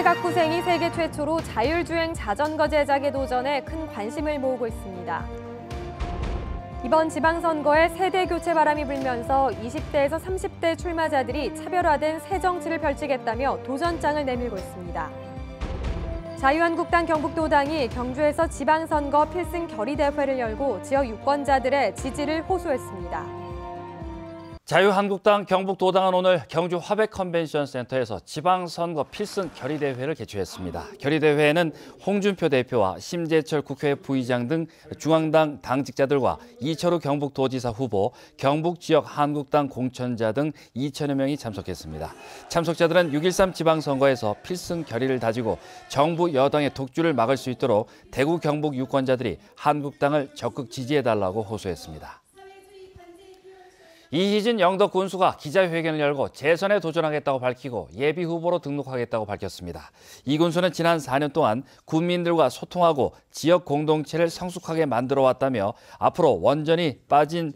박후생이 세계 최초로 자율주행 자전거 제작에 도전해 큰 관심을 모으고 있습니다. 이번 지방선거에 세대 교체 바람이 불면서 20대에서 30대 출마자들이 차별화된 새 정치를 펼치겠다며 도전장을 내밀고 있습니다. 자유한국당 경북도당이 경주에서 지방선거 필승 결의대회를 열고 지역 유권자들의 지지를 호소했습니다. 자유한국당 경북도당은 오늘 경주 화백컨벤션센터에서 지방선거 필승 결의대회를 개최했습니다. 결의대회에는 홍준표 대표와 심재철 국회 부의장 등 중앙당 당직자들과 이철우 경북도지사 후보, 경북지역 한국당 공천자 등 2천여 명이 참석했습니다. 참석자들은 6.13 지방선거에서 필승 결의를 다지고 정부 여당의 독주를 막을 수 있도록 대구 경북 유권자들이 한국당을 적극 지지해달라고 호소했습니다. 이희진 영덕 군수가 기자회견을 열고 재선에 도전하겠다고 밝히고 예비 후보로 등록하겠다고 밝혔습니다. 이 군수는 지난 4년 동안 군민들과 소통하고 지역 공동체를 성숙하게 만들어왔다며 앞으로 원전이 빠진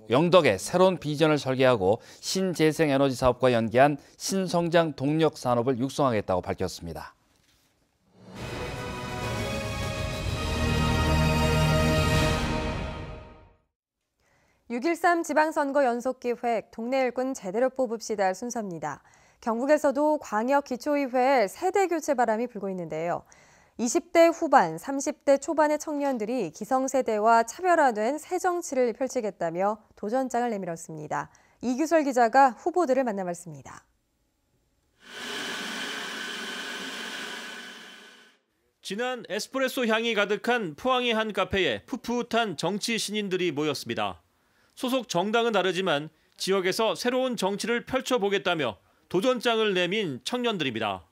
영덕에 새로운 비전을 설계하고 신재생에너지 사업과 연계한 신성장 동력 산업을 육성하겠다고 밝혔습니다. 6.13 지방선거 연속기획 동네 일꾼 제대로 뽑읍시다 순서입니다. 경북에서도 광역 기초의회에 세대 교체 바람이 불고 있는데요. 20대 후반, 30대 초반의 청년들이 기성세대와 차별화된 새 정치를 펼치겠다며 도전장을 내밀었습니다. 이규설 기자가 후보들을 만나봤습니다. 진한 에스프레소 향이 가득한 포항의 한 카페에 풋풋한 정치 신인들이 모였습니다. 소속 정당은 다르지만 지역에서 새로운 정치를 펼쳐보겠다며 도전장을 내민 청년들입니다.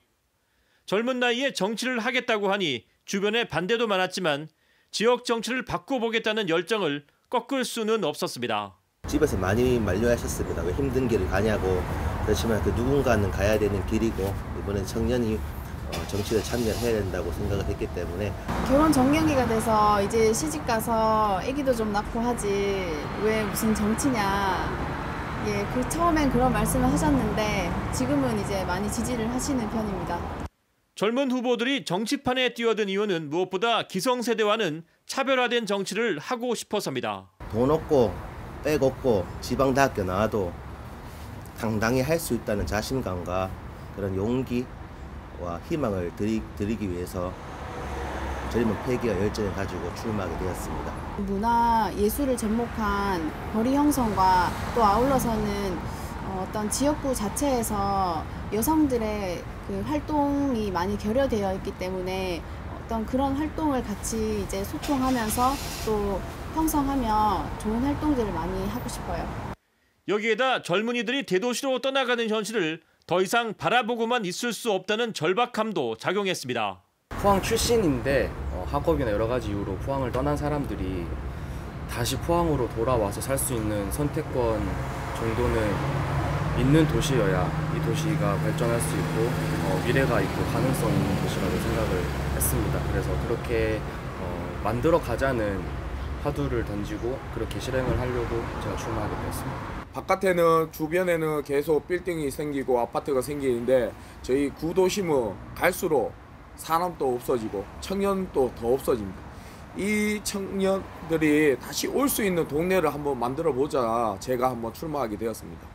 젊은 나이에 정치를 하겠다고 하니 주변에 반대도 많았지만 지역 정치를 바꿔보겠다는 열정을 꺾을 수는 없었습니다. 집에서 많이 만류하셨습니다. 왜 힘든 길을 가냐고. 그렇지만 누군가는 가야 되는 길이고 이번에 청년이 정치에 참여해야 된다고 생각을 했기 때문에 결혼 정년기가 돼서 이제 시집가서 아기도 좀 낳고 하지 왜 무슨 정치냐. 그 처음엔 그런 말씀을 하셨는데 지금은 이제 많이 지지를 하시는 편입니다. 젊은 후보들이 정치판에 뛰어든 이유는 무엇보다 기성세대와는 차별화된 정치를 하고 싶어서입니다. 돈 없고 백 없고 지방대학교 나와도 당당히 할 수 있다는 자신감과 그런 용기와 희망을 드리기 위해서 젊은 패기와 열정을 가지고 출마하게 되었습니다. 문화 예술을 접목한 거리 형성과 또 아울러서는 어떤 지역구 자체에서 여성들의 그 활동이 많이 결여되어 있기 때문에 어떤 그런 활동을 같이 이제 소통하면서 또 형성하며 좋은 활동들을 많이 하고 싶어요. 여기에다 젊은이들이 대도시로 떠나가는 현실을 더 이상 바라보고만 있을 수 없다는 절박함도 작용했습니다. 포항 출신인데 학업이나 여러 가지 이유로 포항을 떠난 사람들이 다시 포항으로 돌아와서 살 수 있는 선택권 정도는 있는 도시여야 이 도시가 발전할 수 있고 미래가 있고 가능성 있는 도시라고 생각을 했습니다. 그래서 그렇게 만들어 가자는 화두를 던지고 그렇게 실행을 하려고 제가 출마하게 되었습니다. 바깥에는 주변에는 계속 빌딩이 생기고 아파트가 생기는데 저희 구도심은 갈수록 사람도 없어지고 청년도 더 없어집니다. 이 청년들이 다시 올 수 있는 동네를 한번 만들어 보자 제가 한번 출마하게 되었습니다.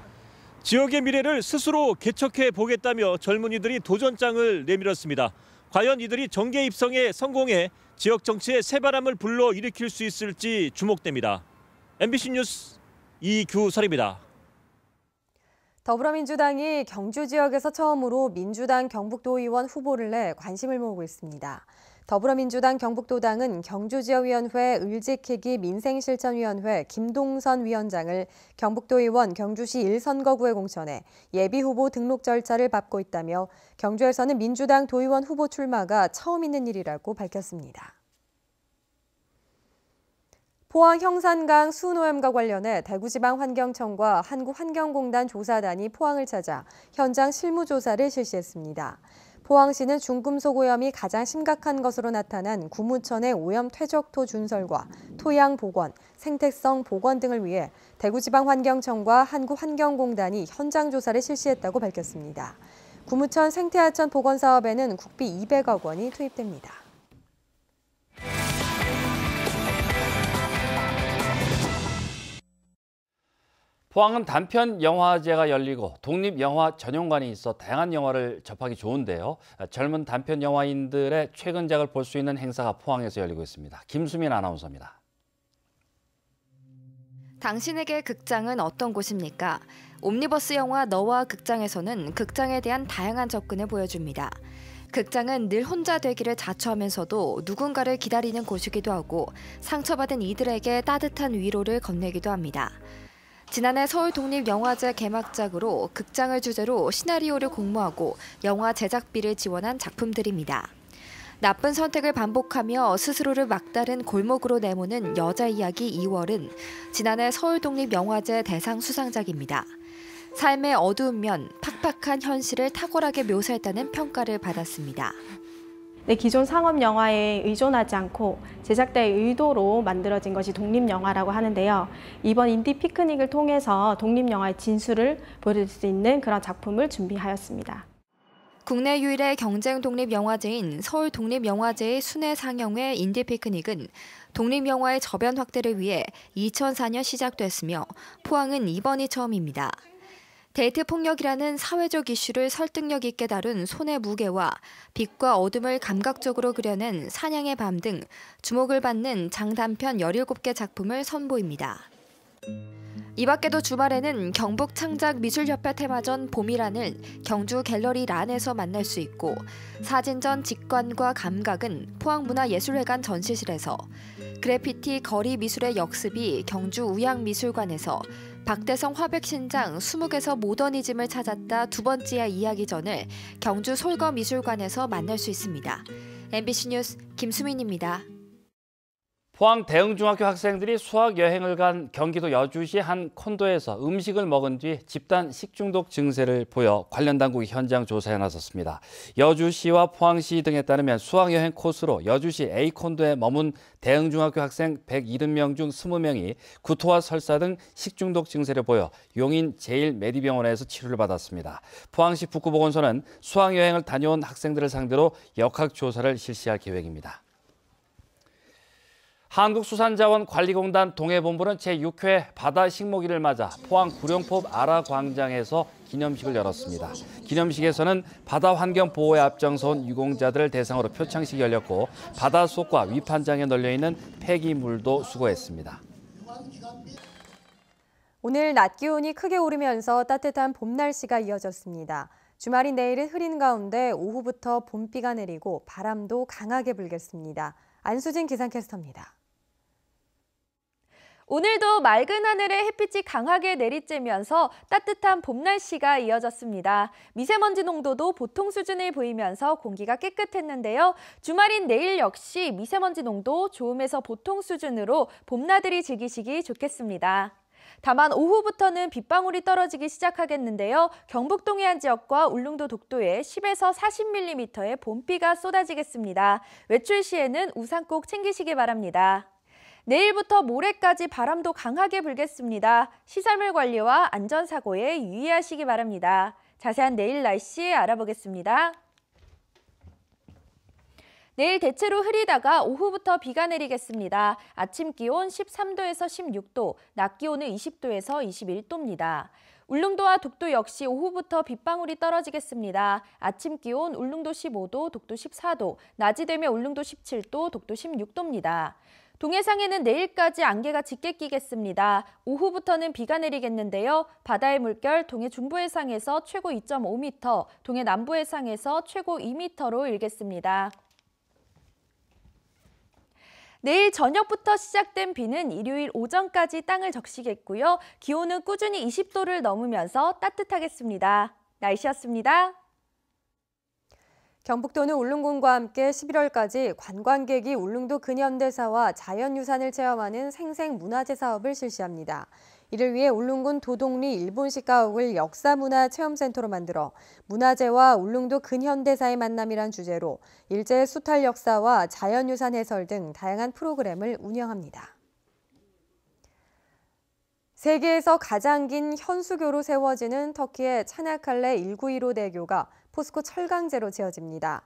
지역의 미래를 스스로 개척해 보겠다며 젊은이들이 도전장을 내밀었습니다. 과연 이들이 정계 입성에 성공해 지역 정치의 새바람을 불러일으킬 수 있을지 주목됩니다. MBC 뉴스 이규설입니다. 더불어민주당이 경주 지역에서 처음으로 민주당 경북도의원 후보를 내 관심을 모으고 있습니다. 더불어민주당 경북도당은 경주지역위원회 을지키기 민생실천위원회 김동선 위원장을 경북도의원 경주시 1선거구에 공천해 예비후보 등록 절차를 밟고 있다며 경주에서는 민주당 도의원 후보 출마가 처음 있는 일이라고 밝혔습니다. 포항 형산강 수노염과 관련해 대구지방환경청과 한국환경공단 조사단이 포항을 찾아 현장 실무조사를 실시했습니다. 포항시는 중금속 오염이 가장 심각한 것으로 나타난 구무천의 오염 퇴적토 준설과 토양 복원, 생태성 복원 등을 위해 대구지방환경청과 한국환경공단이 현장 조사를 실시했다고 밝혔습니다. 구무천 생태하천 복원 사업에는 국비 200억 원이 투입됩니다. 포항은 단편 영화제가 열리고 독립영화 전용관이 있어 다양한 영화를 접하기 좋은데요. 젊은 단편 영화인들의 최근작을 볼 수 있는 행사가 포항에서 열리고 있습니다. 김수민 아나운서입니다. 당신에게 극장은 어떤 곳입니까? 옴니버스 영화 너와 극장에서는 극장에 대한 다양한 접근을 보여줍니다. 극장은 늘 혼자 되기를 자처하면서도 누군가를 기다리는 곳이기도 하고 상처받은 이들에게 따뜻한 위로를 건네기도 합니다. 지난해 서울독립영화제 개막작으로 극장을 주제로 시나리오를 공모하고 영화 제작비를 지원한 작품들입니다. 나쁜 선택을 반복하며 스스로를 막다른 골목으로 내모는 여자 이야기 2월은 지난해 서울독립영화제 대상 수상작입니다. 삶의 어두운 면, 팍팍한 현실을 탁월하게 묘사했다는 평가를 받았습니다. 네, 기존 상업 영화에 의존하지 않고 제작자의 의도로 만들어진 것이 독립영화라고 하는데요. 이번 인디 피크닉을 통해서 독립영화의 진수를 보여줄 수 있는 그런 작품을 준비하였습니다. 국내 유일의 경쟁 독립영화제인 서울독립영화제의 순회 상영회 인디 피크닉은 독립영화의 저변 확대를 위해 2004년 시작됐으며 포항은 이번이 처음입니다. 데이트 폭력이라는 사회적 이슈를 설득력 있게 다룬 손의 무게와 빛과 어둠을 감각적으로 그려낸 사냥의 밤 등 주목을 받는 장단편 17개 작품을 선보입니다. 이 밖에도 주말에는 경북 창작미술협회 테마전 봄이란을 경주 갤러리 란에서 만날 수 있고 사진전 직관과 감각은 포항문화예술회관 전시실에서 그래피티 거리 미술의 역습이 경주 우양미술관에서 박대성 화백신장 20에서 모더니즘을 찾았다 두 번째야 이야기전을 경주 솔거미술관에서 만날 수 있습니다. MBC 뉴스 김수민입니다. 포항 대흥중학교 학생들이 수학여행을 간 경기도 여주시 한 콘도에서 음식을 먹은 뒤 집단 식중독 증세를 보여 관련 당국이 현장 조사에 나섰습니다. 여주시와 포항시 등에 따르면 수학여행 코스로 여주시 A콘도에 머문 대흥중학교 학생 170명 중 20명이 구토와 설사 등 식중독 증세를 보여 용인 제1메디병원에서 치료를 받았습니다. 포항시 북구보건소는 수학여행을 다녀온 학생들을 상대로 역학조사를 실시할 계획입니다. 한국수산자원관리공단 동해본부는 제6회 바다식목일을 맞아 포항 구룡포 아라광장에서 기념식을 열었습니다. 기념식에서는 바다환경보호에 앞장서온 유공자들을 대상으로 표창식이 열렸고 바닷속과 위판장에 널려있는 폐기물도 수거했습니다. 오늘 낮 기온이 크게 오르면서 따뜻한 봄 날씨가 이어졌습니다. 주말인 내일은 흐린 가운데 오후부터 봄비가 내리고 바람도 강하게 불겠습니다. 안수진 기상캐스터입니다. 오늘도 맑은 하늘에 햇빛이 강하게 내리쬐면서 따뜻한 봄 날씨가 이어졌습니다. 미세먼지 농도도 보통 수준을 보이면서 공기가 깨끗했는데요. 주말인 내일 역시 미세먼지 농도 좋음에서 보통 수준으로 봄나들이 즐기시기 좋겠습니다. 다만 오후부터는 빗방울이 떨어지기 시작하겠는데요. 경북 동해안 지역과 울릉도 독도에 10에서 40mm의 봄비가 쏟아지겠습니다. 외출 시에는 우산 꼭 챙기시기 바랍니다. 내일부터 모레까지 바람도 강하게 불겠습니다. 시설물 관리와 안전사고에 유의하시기 바랍니다. 자세한 내일 날씨 알아보겠습니다. 내일 대체로 흐리다가 오후부터 비가 내리겠습니다. 아침 기온 13도에서 16도, 낮 기온은 20도에서 21도입니다. 울릉도와 독도 역시 오후부터 빗방울이 떨어지겠습니다. 아침 기온 울릉도 15도, 독도 14도, 낮이 되면 울릉도 17도, 독도 16도입니다. 동해상에는 내일까지 안개가 짙게 끼겠습니다. 오후부터는 비가 내리겠는데요. 바다의 물결 동해 중부해상에서 최고 2.5m, 동해 남부해상에서 최고 2m로 일겠습니다. 내일 저녁부터 시작된 비는 일요일 오전까지 땅을 적시겠고요. 기온은 꾸준히 20도를 넘으면서 따뜻하겠습니다. 날씨였습니다. 경북도는 울릉군과 함께 11월까지 관광객이 울릉도 근현대사와 자연유산을 체험하는 생생문화제 사업을 실시합니다. 이를 위해 울릉군 도동리 일본식 가옥을 역사문화체험센터로 만들어 문화재와 울릉도 근현대사의 만남이란 주제로 일제 수탈 역사와 자연유산 해설 등 다양한 프로그램을 운영합니다. 세계에서 가장 긴 현수교로 세워지는 터키의 차나칼레 1915 대교가 포스코 철강제로 지어집니다.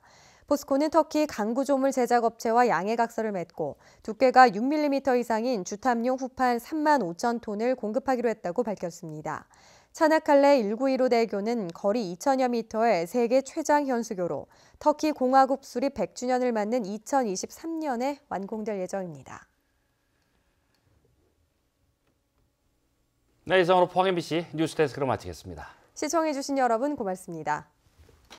포스코는 터키 강구조물 제작업체와 양해각서를 맺고 두께가 6mm 이상인 주탑용 후판 3만 5천 톤을 공급하기로 했다고 밝혔습니다. 차나칼레 1915 대교는 거리 2천여 미터의 세계 최장 현수교로 터키 공화국 수립 100주년을 맞는 2023년에 완공될 예정입니다. 네, 이상으로 포항 MBC 뉴스데스크를 마치겠습니다. 시청해주신 여러분 고맙습니다.